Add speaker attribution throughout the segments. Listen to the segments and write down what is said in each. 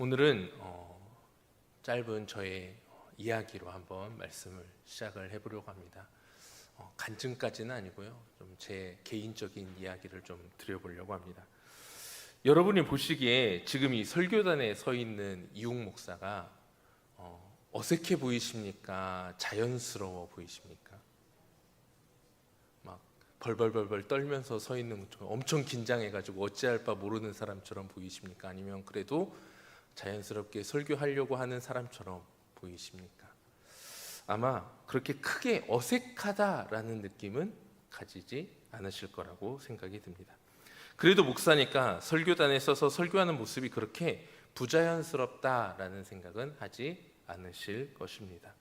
Speaker 1: 오늘은 짧은 저의 이야기로 한번 말씀을 시작을 해보려고 합니다. 간증까지는 아니고요, 좀 제 개인적인 이야기를 좀 드려보려고 합니다. 여러분이 보시기에 지금 이 설교단에 서 있는 이욱 목사가 어색해 보이십니까? 자연스러워 보이십니까? 막 벌벌벌벌 떨면서 서 있는 것처럼 엄청 긴장해가지고 어찌할 바 모르는 사람처럼 보이십니까? 아니면 그래도 자연스럽게 설교하려고 하는 사람처럼 보이십니까? 아마 그렇게 크게 어색하다라는 느낌은 가지지 않으실 거라고 생각이 듭니다. 그래도 목사니까 설교단에 서서 설교하는 모습이 그렇게 부자연스럽다라는 생각은 하지 않으실 것입니다.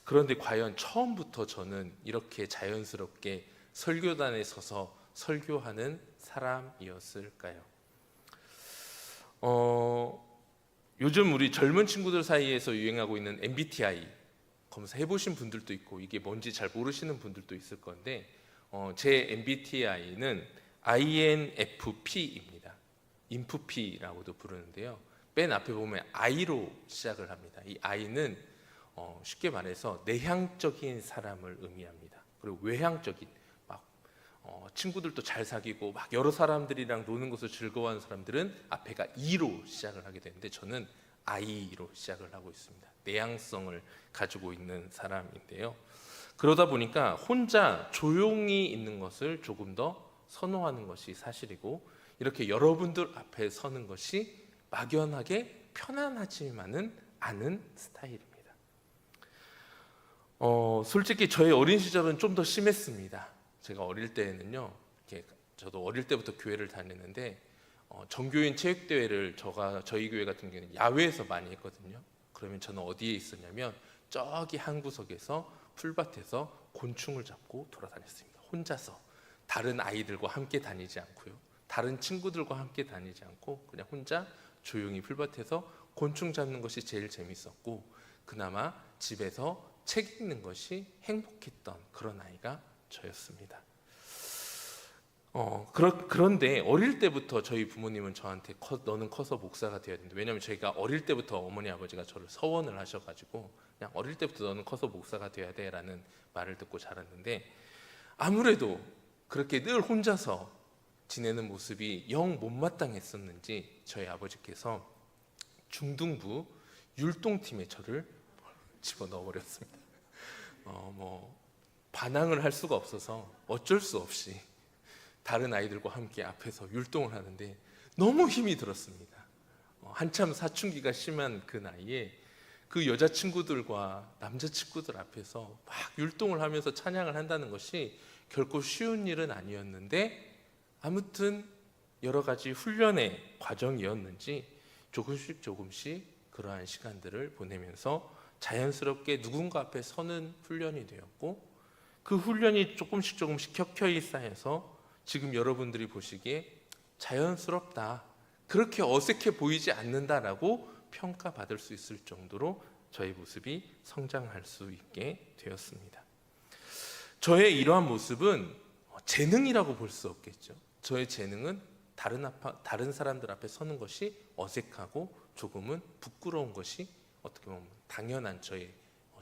Speaker 1: 그런데 과연 처음부터 저는 이렇게 자연스럽게 설교단에 서서 설교하는 사람이었을까요? 요즘 우리 젊은 친구들 사이에서 유행하고 있는 MBTI 검사해 보신 분들도 있고 이게 뭔지 잘 모르시는 분들도 있을 건데 제 MBTI는 INFP입니다. 인프피라고도 부르는데요. 맨 앞에 보면 I로 시작을 합니다. 이 I는 쉽게 말해서 내향적인 사람을 의미합니다. 그리고 외향적인, 막 친구들도 잘 사귀고 막 여러 사람들이랑 노는 것을 즐거워하는 사람들은 앞에가 E로 시작을 하게 되는데 저는 I로 시작을 하고 있습니다. 내향성을 가지고 있는 사람인데요. 그러다 보니까 혼자 조용히 있는 것을 조금 더 선호하는 것이 사실이고, 이렇게 여러분들 앞에 서는 것이 막연하게 편안하지만은 않은 스타일입니다. 솔직히 저의 어린 시절은 좀 더 심했습니다. 제가 어릴 때는요, 저도 어릴 때부터 교회를 다녔는데 정교인 체육대회를 저희 교회 같은 경우는 야외에서 많이 했거든요. 그러면 저는 어디에 있었냐면 저기 한 구석에서 풀밭에서 곤충을 잡고 돌아다녔습니다. 혼자서. 다른 아이들과 함께 다니지 않고요, 다른 친구들과 함께 다니지 않고 그냥 혼자 조용히 풀밭에서 곤충 잡는 것이 제일 재밌었고, 그나마 집에서 책 읽는 것이 행복했던 그런 아이가 저였습니다. 그런데 어릴 때부터 저희 부모님은 저한테 너는 커서 목사가 되어야 된다. 왜냐하면 저희가 어릴 때부터 어머니 아버지가 저를 서원을 하셔가지고 그냥 어릴 때부터 너는 커서 목사가 되어야 돼 라는 말을 듣고 자랐는데, 아무래도 그렇게 늘 혼자서 지내는 모습이 영 못마땅했었는지 저희 아버지께서 중등부 율동팀에 저를 집어넣어 버렸습니다. 반항을 할 수가 없어서 어쩔 수 없이 다른 아이들과 함께 앞에서 율동을 하는데 너무 힘이 들었습니다. 한참 사춘기가 심한 그 나이에 그 여자친구들과 남자친구들 앞에서 막 율동을 하면서 찬양을 한다는 것이 결코 쉬운 일은 아니었는데, 아무튼 여러 가지 훈련의 과정이었는지 조금씩 그러한 시간들을 보내면서 자연스럽게 누군가 앞에 서는 훈련이 되었고, 그 훈련이 조금씩 켜켜이 쌓여서 지금 여러분들이 보시기에 자연스럽다, 그렇게 어색해 보이지 않는다라고 평가받을 수 있을 정도로 저의 모습이 성장할 수 있게 되었습니다. 저의 이러한 모습은 재능이라고 볼 수 없겠죠. 저의 재능은 다른 사람들 앞에 서는 것이 어색하고 조금은 부끄러운 것이 어떻게 보면 당연한 저의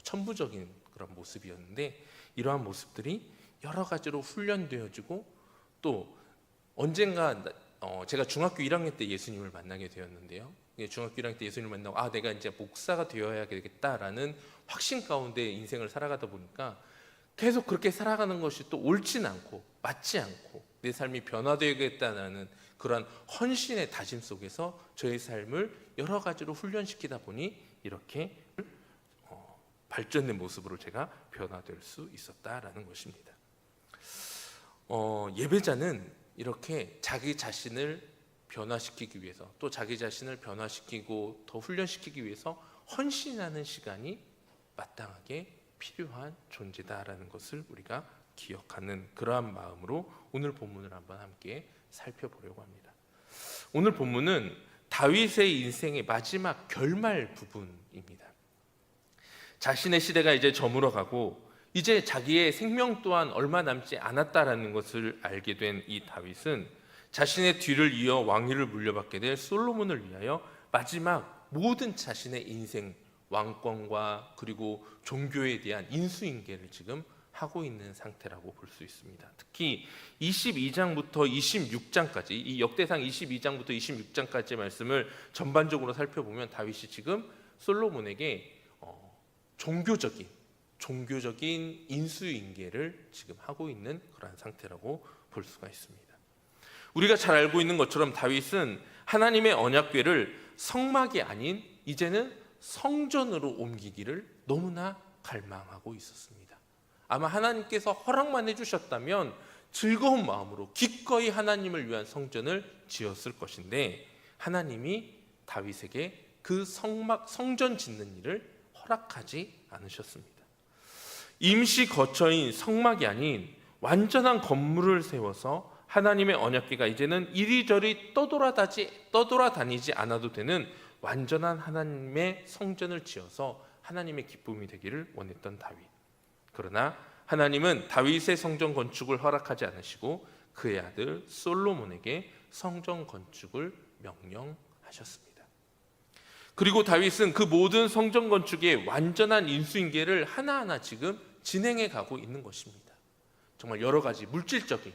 Speaker 1: 천부적인 그런 모습이었는데, 이러한 모습들이 여러 가지로 훈련되어지고, 또 언젠가 제가 중학교 1학년 때 예수님을 만나게 되었는데요. 중학교 1학년 때 예수님을 만나고 내가 이제 목사가 되어야 되겠다라는 확신 가운데 인생을 살아가다 보니까 계속 그렇게 살아가는 것이 또 옳진 않고 맞지 않고 내 삶이 변화되겠다는 그런 헌신의 다짐 속에서 저의 삶을 여러 가지로 훈련시키다 보니 이렇게 발전된 모습으로 제가 변화될 수 있었다라는 것입니다. 예배자는 이렇게 자기 자신을 변화시키기 위해서, 또 자기 자신을 변화시키고 더 훈련시키기 위해서 헌신하는 시간이 마땅하게 필요한 존재다라는 것을 우리가 기억하는 그러한 마음으로 오늘 본문을 한번 함께 살펴보려고 합니다. 오늘 본문은 다윗의 인생의 마지막 결말 부분입니다. 자신의 시대가 이제 저물어가고 이제 자기의 생명 또한 얼마 남지 않았다라는 것을 알게 된 이 다윗은 자신의 뒤를 이어 왕위를 물려받게 될 솔로몬을 위하여 마지막 모든 자신의 인생, 왕권과 그리고 종교에 대한 인수인계를 지금 하고 있는 상태라고 볼 수 있습니다. 특히 22장부터 26장까지, 이 역대상 22장부터 26장까지의 말씀을 전반적으로 살펴보면 다윗이 지금 솔로몬에게 종교적인 인수인계를 지금 하고 있는 그러한 상태라고 볼 수가 있습니다. 우리가 잘 알고 있는 것처럼 다윗은 하나님의 언약궤를 성막이 아닌 이제는 성전으로 옮기기를 너무나 갈망하고 있었습니다. 아마 하나님께서 허락만 해주셨다면 즐거운 마음으로 기꺼이 하나님을 위한 성전을 지었을 것인데, 하나님이 다윗에게 그 성전 짓는 일을 허락하지 않으셨습니다. 임시 거처인 성막이 아닌 완전한 건물을 세워서 하나님의 언약궤가 이제는 이리저리 떠돌아다니지 않아도 되는 완전한 하나님의 성전을 지어서 하나님의 기쁨이 되기를 원했던 다윗. 그러나 하나님은 다윗의 성전 건축을 허락하지 않으시고 그의 아들 솔로몬에게 성전 건축을 명령하셨습니다. 그리고 다윗은 그 모든 성전 건축의 완전한 인수인계를 하나하나 지금 진행해 가고 있는 것입니다. 정말 여러 가지 물질적인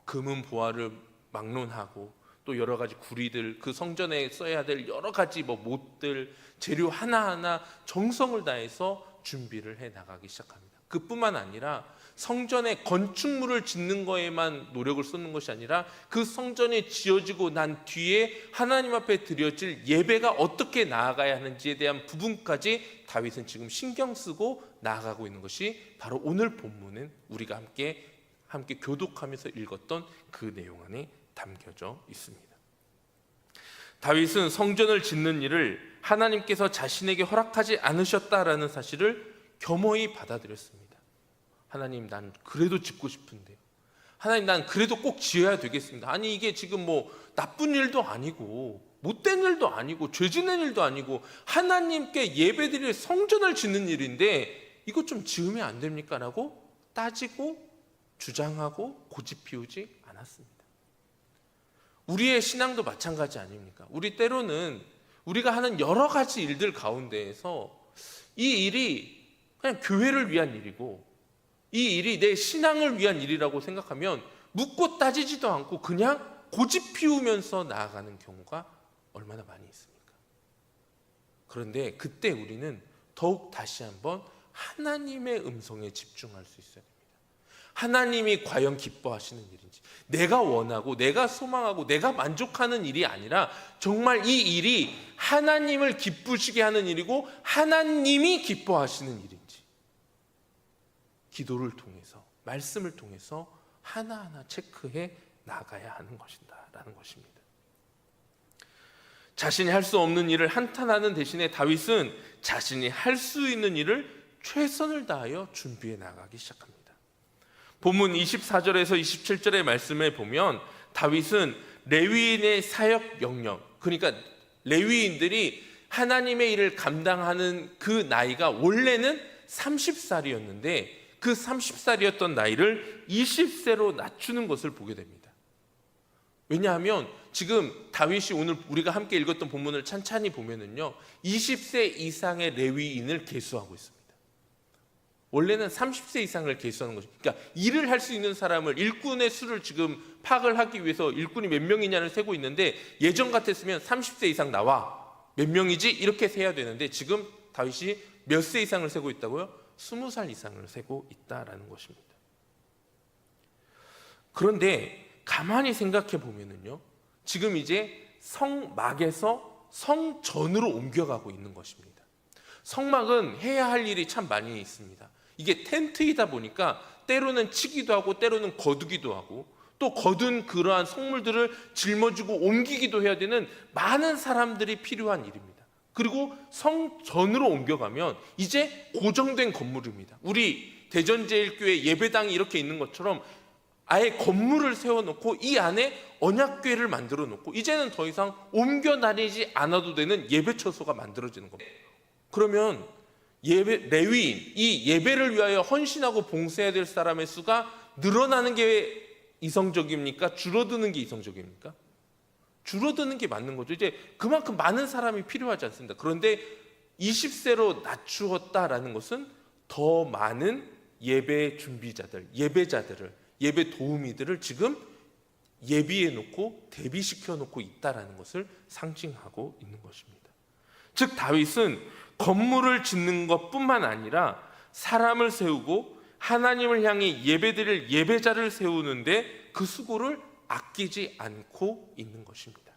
Speaker 1: 금은 보화를 막론하고 또 여러 가지 구리들, 그 성전에 써야 될 여러 가지 못들, 재료 하나하나 정성을 다해서 준비를 해 나가기 시작합니다. 그뿐만 아니라 성전의 건축물을 짓는 거에만 노력을 쏟는 것이 아니라 그 성전이 지어지고 난 뒤에 하나님 앞에 드려질 예배가 어떻게 나아가야 하는지에 대한 부분까지 다윗은 지금 신경 쓰고 나아가고 있는 것이 바로 오늘 본문은 우리가 함께 교독하면서 읽었던 그 내용 안에 담겨져 있습니다. 다윗은 성전을 짓는 일을 하나님께서 자신에게 허락하지 않으셨다라는 사실을 겸허히 받아들였습니다. 하나님, 난 그래도 짓고 싶은데요. 하나님, 난 그래도 꼭 지어야 되겠습니다. 아니, 이게 지금 나쁜 일도 아니고 못된 일도 아니고 죄 짓는 일도 아니고 하나님께 예배드릴 성전을 짓는 일인데 이거 좀 지으면 안 됩니까? 라고 따지고 주장하고 고집 피우지 않았습니다. 우리의 신앙도 마찬가지 아닙니까? 우리 때로는 우리가 하는 여러 가지 일들 가운데에서 이 일이 그냥 교회를 위한 일이고 이 일이 내 신앙을 위한 일이라고 생각하면 묻고 따지지도 않고 그냥 고집 피우면서 나아가는 경우가 얼마나 많이 있습니까? 그런데 그때 우리는 더욱 다시 한번 하나님의 음성에 집중할 수 있어야 됩니다. 하나님이 과연 기뻐하시는 일인지, 내가 원하고 내가 소망하고 내가 만족하는 일이 아니라 정말 이 일이 하나님을 기쁘시게 하는 일이고 하나님이 기뻐하시는 일인지 기도를 통해서, 말씀을 통해서 하나하나 체크해 나가야 하는 것이다라는 것입니다. 자신이 할 수 없는 일을 한탄하는 대신에 다윗은 자신이 할 수 있는 일을 최선을 다하여 준비해 나가기 시작합니다. 본문 24절에서 27절의 말씀에 보면 다윗은 레위인의 사역 영역, 그러니까 레위인들이 하나님의 일을 감당하는 그 나이가 원래는 30살이었는데 그 30살이었던 나이를 20세로 낮추는 것을 보게 됩니다. 왜냐하면 지금 다윗이 오늘 우리가 함께 읽었던 본문을 찬찬히 보면은요, 20세 이상의 레위인을 계수하고 있습니다. 원래는 30세 이상을 계수하는 것입니다. 그러니까 일을 할 수 있는 사람을, 일꾼의 수를 지금 파악을 하기 위해서 일꾼이 몇 명이냐를 세고 있는데, 예전 같았으면 30세 이상 나와, 몇 명이지? 이렇게 세야 되는데 지금 다윗이 몇 세 이상을 세고 있다고요? 20살 이상을 세고 있다라는 것입니다. 그런데 가만히 생각해 보면은요, 지금 이제 성막에서 성전으로 옮겨가고 있는 것입니다. 성막은 해야 할 일이 참 많이 있습니다. 이게 텐트이다 보니까 때로는 치기도 하고 때로는 거두기도 하고 또 거둔 그러한 성물들을 짊어지고 옮기기도 해야 되는 많은 사람들이 필요한 일입니다. 그리고 성전으로 옮겨가면 이제 고정된 건물입니다. 우리 대전제일교회 예배당이 이렇게 있는 것처럼 아예 건물을 세워놓고 이 안에 언약궤를 만들어 놓고 이제는 더 이상 옮겨 다니지 않아도 되는 예배처소가 만들어지는 겁니다. 그러면 레위인, 이 예배를 위하여 헌신하고 봉사해야 될 사람의 수가 늘어나는 게 이성적입니까? 줄어드는 게 이성적입니까? 줄어드는 게 맞는 거죠. 이제 그만큼 많은 사람이 필요하지 않습니다. 그런데 20세로 낮추었다라는 것은 더 많은 예배 준비자들, 예배자들을, 예배 도우미들을 지금 예비해 놓고 대비시켜 놓고 있다라는 것을 상징하고 있는 것입니다. 즉 다윗은 건물을 짓는 것뿐만 아니라 사람을 세우고 하나님을 향해 예배드릴 예배자를 세우는데 그 수고를 아끼지 않고 있는 것입니다.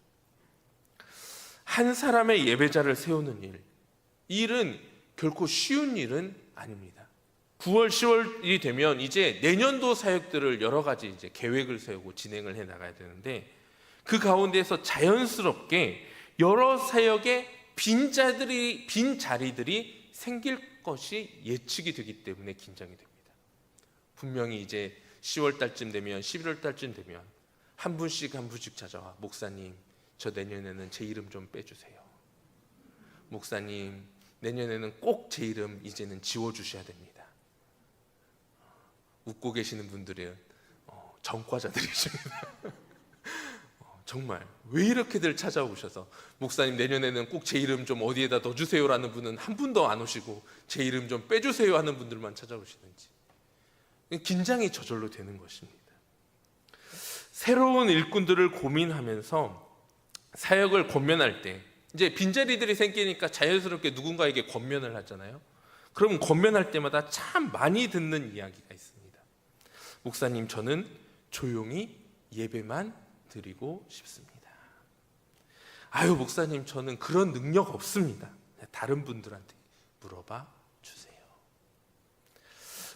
Speaker 1: 한 사람의 예배자를 세우는 이 일은 결코 쉬운 일은 아닙니다. 9월, 10월이 되면 이제 내년도 사역들을 여러 가지 이제 계획을 세우고 진행을 해 나가야 되는데 그 가운데에서 자연스럽게 여러 사역의 빈 자리들이 생길 것이 예측이 되기 때문에 긴장이 됩니다. 분명히 이제 10월 달쯤 되면 11월 달쯤 되면 한 분씩 찾아와 목사님 저 내년에는 제 이름 좀 빼주세요. 목사님 내년에는 꼭 제 이름 이제는 지워주셔야 됩니다. 웃고 계시는 분들은 전과자들이십니다. 정말 왜 이렇게들 찾아오셔서 목사님 내년에는 꼭 제 이름 좀 어디에다 넣어주세요라는 분은 한 분도 안 오시고 제 이름 좀 빼주세요 하는 분들만 찾아오시는지 긴장이 저절로 되는 것입니다. 새로운 일꾼들을 고민하면서 사역을 권면할 때 이제 빈자리들이 생기니까 자연스럽게 누군가에게 권면을 하잖아요. 그럼 권면할 때마다 참 많이 듣는 이야기가 있습니다. 목사님 저는 조용히 예배만 드리고 싶습니다. 아유 목사님 저는 그런 능력 없습니다. 다른 분들한테 물어봐 주세요.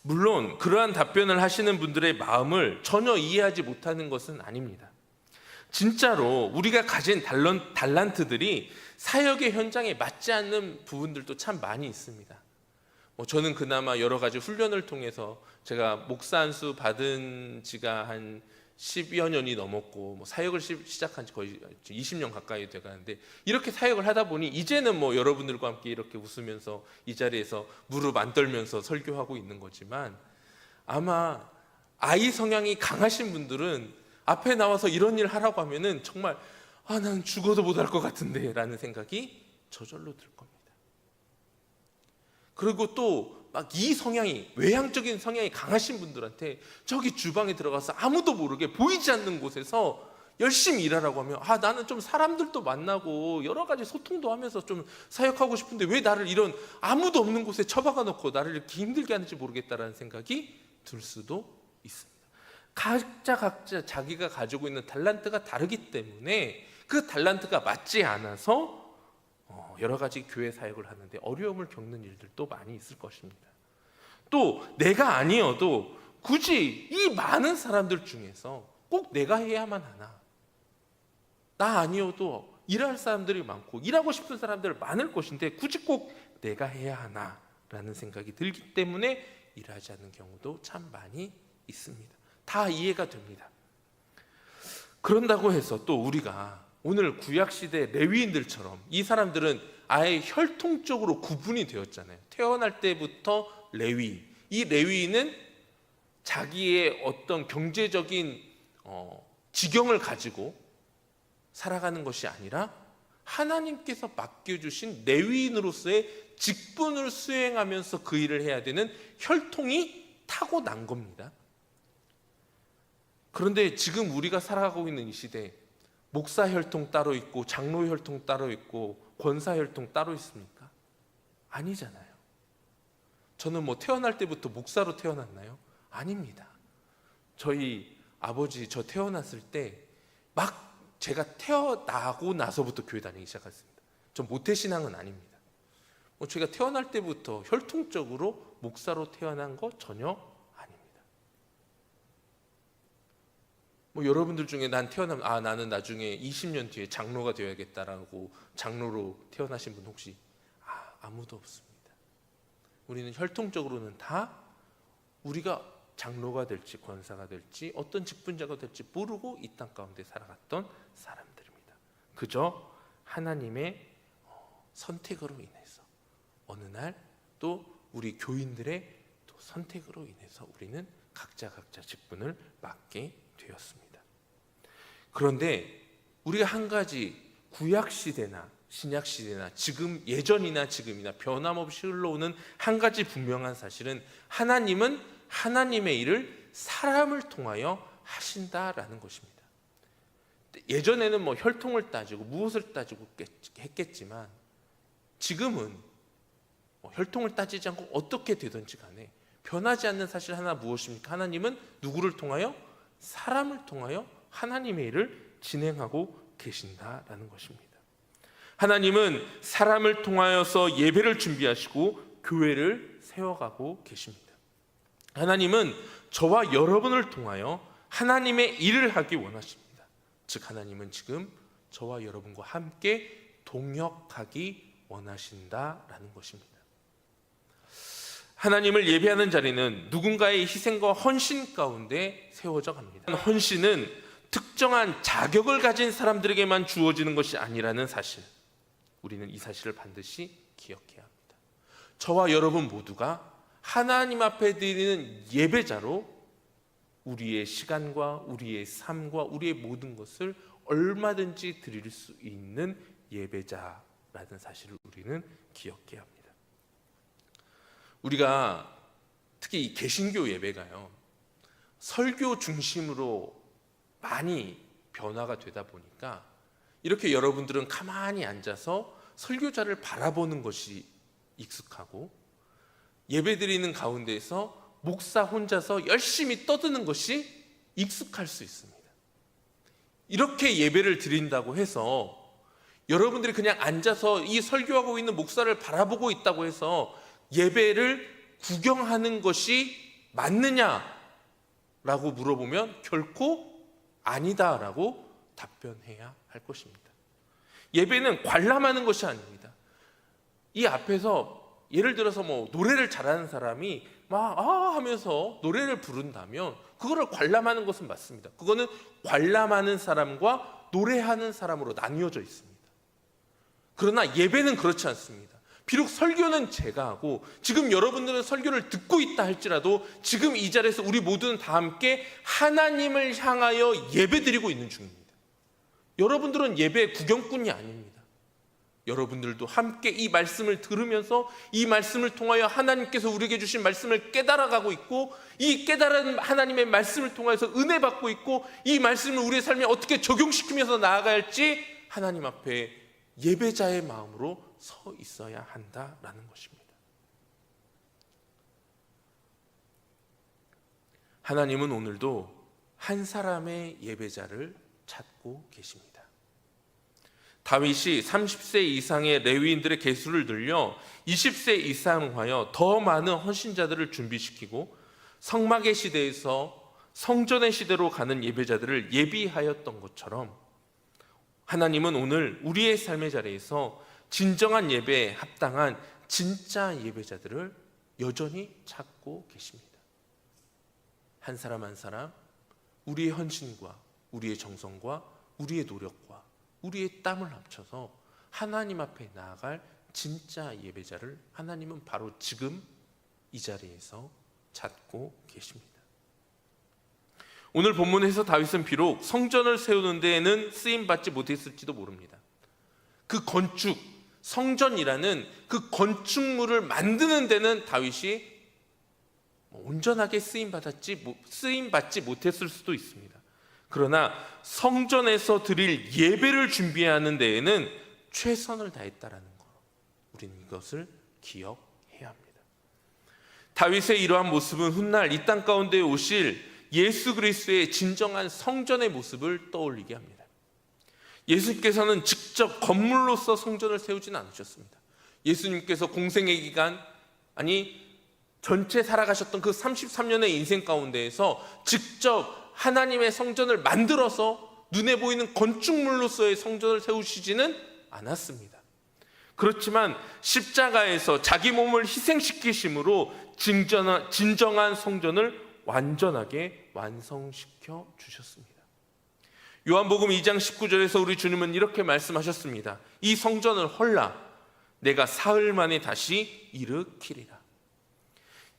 Speaker 1: 물론 그러한 답변을 하시는 분들의 마음을 전혀 이해하지 못하는 것은 아닙니다. 진짜로 우리가 가진 달란트들이 사역의 현장에 맞지 않는 부분들도 참 많이 있습니다. 저는 그나마 여러 가지 훈련을 통해서 제가 목사 안수 받은 지가 한 10여 년이 넘었고 사역을 시작한 지 거의 20년 가까이 돼가는데 이렇게 사역을 하다 보니 이제는 여러분들과 함께 이렇게 웃으면서 이 자리에서 무릎 안 떨면서 설교하고 있는 거지만 아마 아이 성향이 강하신 분들은 앞에 나와서 이런 일 하라고 하면은 정말 난 죽어도 못할 것 같은데 라는 생각이 저절로 들 겁니다. 그리고 또 막 이 성향이 외향적인 성향이 강하신 분들한테 저기 주방에 들어가서 아무도 모르게 보이지 않는 곳에서 열심히 일하라고 하면 나는 좀 사람들도 만나고 여러 가지 소통도 하면서 좀 사역하고 싶은데 왜 나를 이런 아무도 없는 곳에 처박아 놓고 나를 이렇게 힘들게 하는지 모르겠다라는 생각이 들 수도 있습니다. 각자 자기가 가지고 있는 달란트가 다르기 때문에 그 달란트가 맞지 않아서 여러 가지 교회 사역을 하는데 어려움을 겪는 일들도 많이 있을 것입니다. 또 내가 아니어도 굳이 이 많은 사람들 중에서 꼭 내가 해야만 하나? 나 아니어도 일할 사람들이 많고 일하고 싶은 사람들 많을 것인데 굳이 꼭 내가 해야 하나? 라는 생각이 들기 때문에 일하지 않는 경우도 참 많이 있습니다. 다 이해가 됩니다. 그런다고 해서 또 우리가 오늘 구약시대 레위인들처럼 이 사람들은 아예 혈통적으로 구분이 되었잖아요. 태어날 때부터 레위. 이 레위인은 자기의 어떤 경제적인 지경을 가지고 살아가는 것이 아니라 하나님께서 맡겨주신 레위인으로서의 직분을 수행하면서 그 일을 해야 되는 혈통이 타고난 겁니다. 그런데 지금 우리가 살아가고 있는 이 시대에 목사 혈통 따로 있고 장로 혈통 따로 있고 권사 혈통 따로 있습니까? 아니잖아요. 저는 태어날 때부터 목사로 태어났나요? 아닙니다. 저희 아버지 저 태어났을 때 막 제가 태어나고 나서부터 교회 다니기 시작했습니다. 전 모태신앙은 아닙니다. 제가 태어날 때부터 혈통적으로 목사로 태어난 거 전혀 아닙니다. 여러분들 중에 태어나면 나는 나중에 20년 뒤에 장로가 되어야겠다라고 장로로 태어나신 분 혹시 아무도 없습니다. 우리는 혈통적으로는 다 우리가 장로가 될지 권사가 될지 어떤 직분자가 될지 모르고 이 땅 가운데 살아갔던 사람들입니다. 그저 하나님의 선택으로 인해서 어느 날 또 우리 교인들의 또 선택으로 인해서 우리는 각자 직분을 맡게 되었습니다. 그런데 우리가 한 가지 구약 시대나 신약 시대나 지금 예전이나 지금이나 변함없이 흘러오는 한 가지 분명한 사실은 하나님은 하나님의 일을 사람을 통하여 하신다라는 것입니다. 예전에는 뭐 혈통을 따지고 무엇을 따지고 했겠지만 지금은 혈통을 따지지 않고 어떻게 되든지 간에 변하지 않는 사실 하나 무엇입니까? 하나님은 누구를 통하여? 사람을 통하여 하나님의 일을 진행하고 계신다라는 것입니다. 하나님은 사람을 통하여서 예배를 준비하시고 교회를 세워가고 계십니다. 하나님은 저와 여러분을 통하여 하나님의 일을 하기 원하십니다. 즉 하나님은 지금 저와 여러분과 함께 동역하기 원하신다라는 것입니다. 하나님을 예배하는 자리는 누군가의 희생과 헌신 가운데 세워져 갑니다. 헌신은 특정한 자격을 가진 사람들에게만 주어지는 것이 아니라는 사실, 우리는 이 사실을 반드시 기억해야 합니다. 저와 여러분 모두가 하나님 앞에 드리는 예배자로 우리의 시간과 우리의 삶과 우리의 모든 것을 얼마든지 드릴 수 있는 예배자라는 사실을 우리는 기억해야 합니다. 우리가 특히 이 개신교 예배가요, 설교 중심으로 많이 변화가 되다 보니까 이렇게 여러분들은 가만히 앉아서 설교자를 바라보는 것이 익숙하고 예배드리는 가운데에서 목사 혼자서 열심히 떠드는 것이 익숙할 수 있습니다. 이렇게 예배를 드린다고 해서 여러분들이 그냥 앉아서 이 설교하고 있는 목사를 바라보고 있다고 해서 예배를 구경하는 것이 맞느냐라고 물어보면 결코 아니다라고 답변해야 할 것입니다. 예배는 관람하는 것이 아닙니다. 이 앞에서 예를 들어서 뭐 노래를 잘하는 사람이 막 하면서 노래를 부른다면 그거를 관람하는 것은 맞습니다. 그거는 관람하는 사람과 노래하는 사람으로 나뉘어져 있습니다. 그러나 예배는 그렇지 않습니다. 비록 설교는 제가 하고 지금 여러분들은 설교를 듣고 있다 할지라도 지금 이 자리에서 우리 모두는 다 함께 하나님을 향하여 예배드리고 있는 중입니다. 여러분들은 예배 구경꾼이 아닙니다. 여러분들도 함께 이 말씀을 들으면서 이 말씀을 통하여 하나님께서 우리에게 주신 말씀을 깨달아가고 있고 이 깨달은 하나님의 말씀을 통해서 은혜 받고 있고 이 말씀을 우리의 삶에 어떻게 적용시키면서 나아가야 할지 하나님 앞에 예배자의 마음으로 서 있어야 한다라는 것입니다. 하나님은 오늘도 한 사람의 예배자를 찾고 계십니다. 다윗이 30세 이상의 레위인들의 계수를 늘려 20세 이상으로 하여 더 많은 헌신자들을 준비시키고 성막의 시대에서 성전의 시대로 가는 예배자들을 예비하였던 것처럼 하나님은 오늘 우리의 삶의 자리에서 진정한 예배에 합당한 진짜 예배자들을 여전히 찾고 계십니다. 한 사람 한 사람 우리의 헌신과 우리의 정성과 우리의 노력과 우리의 땀을 합쳐서 하나님 앞에 나아갈 진짜 예배자를 하나님은 바로 지금 이 자리에서 찾고 계십니다. 오늘 본문에서 다윗은 비록 성전을 세우는 데에는 쓰임받지 못했을지도 모릅니다. 그 건축, 성전이라는 그 건축물을 만드는 데는 다윗이 온전하게 쓰임받지 못했을 수도 있습니다. 그러나 성전에서 드릴 예배를 준비하는 데에는 최선을 다했다라는 것, 우리는 이것을 기억해야 합니다. 다윗의 이러한 모습은 훗날 이 땅 가운데 오실 예수 그리스도의 진정한 성전의 모습을 떠올리게 합니다. 예수님께서는 직접 건물로서 성전을 세우지는 않으셨습니다. 예수님께서 공생의 기간, 전체 살아가셨던 그 33년의 인생 가운데에서 직접 하나님의 성전을 만들어서 눈에 보이는 건축물로서의 성전을 세우시지는 않았습니다. 그렇지만 십자가에서 자기 몸을 희생시키심으로 진정한 성전을 완전하게 완성시켜 주셨습니다. 요한복음 2장 19절에서 우리 주님은 이렇게 말씀하셨습니다. 이 성전을 헐라 내가 사흘 만에 다시 일으키리라.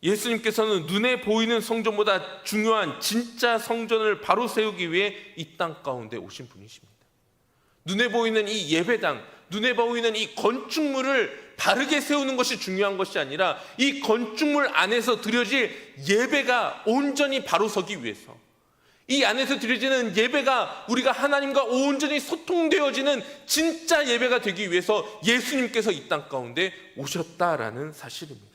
Speaker 1: 예수님께서는 눈에 보이는 성전보다 중요한 진짜 성전을 바로 세우기 위해 이 땅 가운데 오신 분이십니다. 눈에 보이는 이 예배당, 눈에 보이는 이 건축물을 바르게 세우는 것이 중요한 것이 아니라 이 건축물 안에서 드려질 예배가 온전히 바로 서기 위해서, 이 안에서 드려지는 예배가 우리가 하나님과 온전히 소통되어지는 진짜 예배가 되기 위해서 예수님께서 이 땅 가운데 오셨다라는 사실입니다.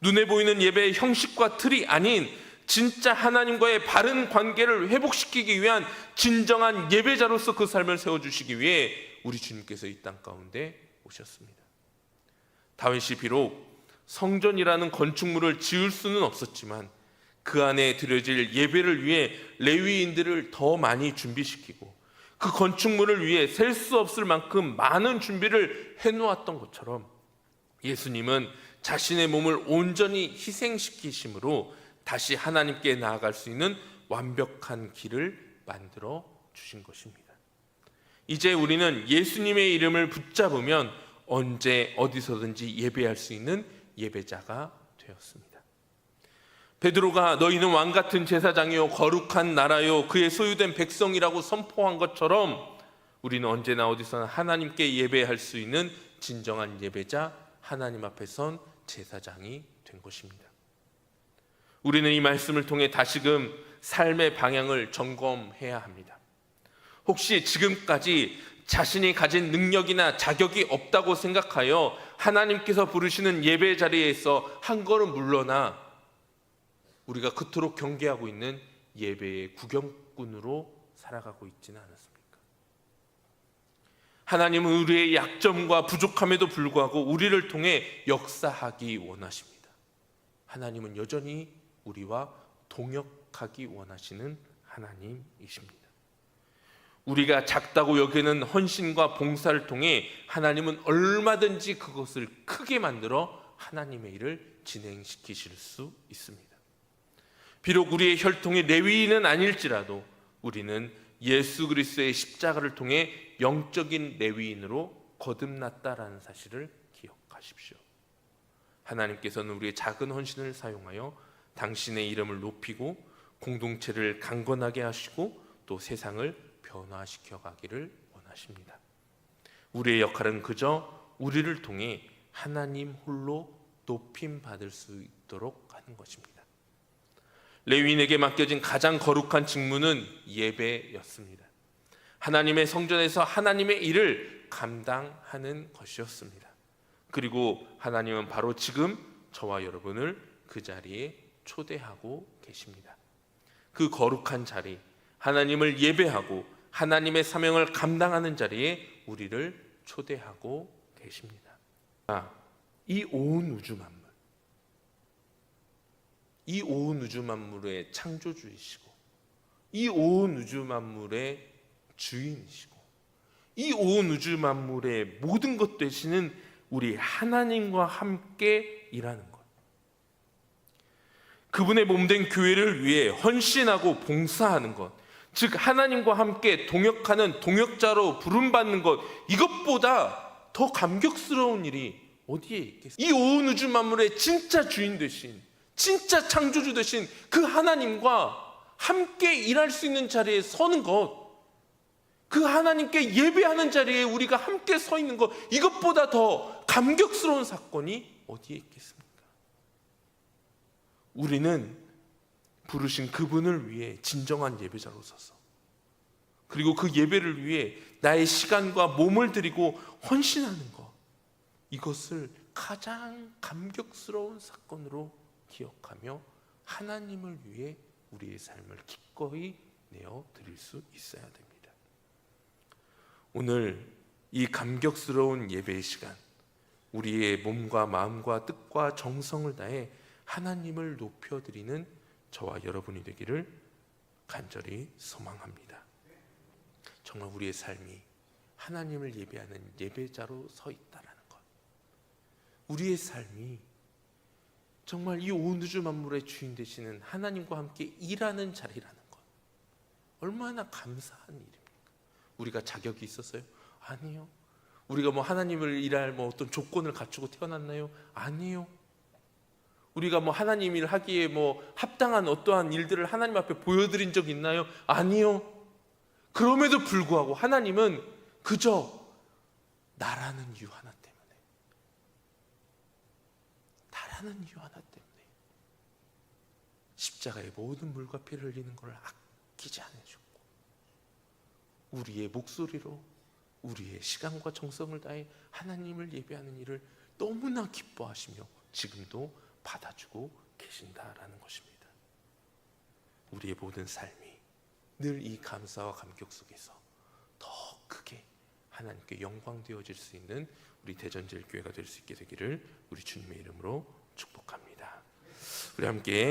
Speaker 1: 눈에 보이는 예배의 형식과 틀이 아닌 진짜 하나님과의 바른 관계를 회복시키기 위한 진정한 예배자로서 그 삶을 세워주시기 위해 우리 주님께서 이 땅 가운데 오셨습니다. 다윗이 비록 성전이라는 건축물을 지을 수는 없었지만 그 안에 드려질 예배를 위해 레위인들을 더 많이 준비시키고 그 건축물을 위해 셀 수 없을 만큼 많은 준비를 해놓았던 것처럼 예수님은 자신의 몸을 온전히 희생시키심으로 다시 하나님께 나아갈 수 있는 완벽한 길을 만들어 주신 것입니다. 이제 우리는 예수님의 이름을 붙잡으면 언제 어디서든지 예배할 수 있는 예배자가 되었습니다. 베드로가 너희는 왕같은 제사장이요 거룩한 나라요 그의 소유된 백성이라고 선포한 것처럼 우리는 언제나 어디서나 하나님께 예배할 수 있는 진정한 예배자, 하나님 앞에 선 제사장이 된 것입니다. 우리는 이 말씀을 통해 다시금 삶의 방향을 점검해야 합니다. 혹시 지금까지 자신이 가진 능력이나 자격이 없다고 생각하여 하나님께서 부르시는 예배 자리에서 한 걸음 물러나 우리가 그토록 경계하고 있는 예배의 구경꾼으로 살아가고 있지는 않았습니까? 하나님은 우리의 약점과 부족함에도 불구하고 우리를 통해 역사하기 원하십니다. 하나님은 여전히 우리와 동역하기 원하시는 하나님이십니다. 우리가 작다고 여기는 헌신과 봉사를 통해 하나님은 얼마든지 그것을 크게 만들어 하나님의 일을 진행시키실 수 있습니다. 비록 우리의 혈통이 레위인은 아닐지라도 우리는 예수 그리스도의 십자가를 통해 영적인 레위인으로 거듭났다라는 사실을 기억하십시오. 하나님께서는 우리의 작은 헌신을 사용하여 당신의 이름을 높이고 공동체를 강건하게 하시고 또 세상을 변화시켜 가기를 원하십니다. 우리의 역할은 그저 우리를 통해 하나님 홀로 높임 받을 수 있도록 하는 것입니다. 레위인에게 맡겨진 가장 거룩한 직무는 예배였습니다. 하나님의 성전에서 하나님의 일을 감당하는 것이었습니다. 그리고 하나님은 바로 지금 저와 여러분을 그 자리에 초대하고 계십니다. 그 거룩한 자리, 하나님을 예배하고 하나님의 사명을 감당하는 자리에 우리를 초대하고 계십니다. 이 온 우주 만물, 이 온 우주 만물의 창조주이시고 이 온 우주 만물의 주인이시고 이 온 우주 만물의 모든 것 되시는 우리 하나님과 함께 일하는 것, 그분의 몸된 교회를 위해 헌신하고 봉사하는 것, 즉 하나님과 함께 동역하는 동역자로 부름받는 것, 이것보다 더 감격스러운 일이 어디에 있겠습니까? 이 온 우주 만물의 진짜 주인 되신, 진짜 창조주 되신 그 하나님과 함께 일할 수 있는 자리에 서는 것, 그 하나님께 예배하는 자리에 우리가 함께 서 있는 것, 이것보다 더 감격스러운 사건이 어디에 있겠습니까? 우리는 부르신 그분을 위해 진정한 예배자로 서서, 그리고 그 예배를 위해 나의 시간과 몸을 드리고 헌신하는 것, 이것을 가장 감격스러운 사건으로 기억하며 하나님을 위해 우리의 삶을 기꺼이 내어 드릴 수 있어야 됩니다. 오늘 이 감격스러운 예배의 시간, 우리의 몸과 마음과 뜻과 정성을 다해 하나님을 높여드리는 저와 여러분이 되기를 간절히 소망합니다. 정말 우리의 삶이 하나님을 예배하는 예배자로 서 있다라는 것, 우리의 삶이 정말 이 온 우주 만물의 주인 되시는 하나님과 함께 일하는 자리라는 것, 얼마나 감사한 일입니까? 우리가 자격이 있었어요? 아니요. 우리가 하나님을 일할 어떤 조건을 갖추고 태어났나요? 아니요. 우리가 하나님 일 하기에 합당한 어떠한 일들을 하나님 앞에 보여드린 적 있나요? 아니요. 그럼에도 불구하고 하나님은 그저 나라는 이유 하나 때문에, 나라는 이유 하나 때문에 십자가의 모든 물과 피를 흘리는 것을 아끼지 않으셨고, 우리의 목소리로 우리의 시간과 정성을 다해 하나님을 예배하는 일을 너무나 기뻐하시며 지금도 받아주고 계신다라는 것입니다. 우리의 모든 삶이 늘 이 감사와 감격 속에서 더 크게 하나님께 영광 되어질 수 있는 우리 대전제일교회가 될 수 있게 되기를 우리 주님의 이름으로 축복합니다. 우리 함께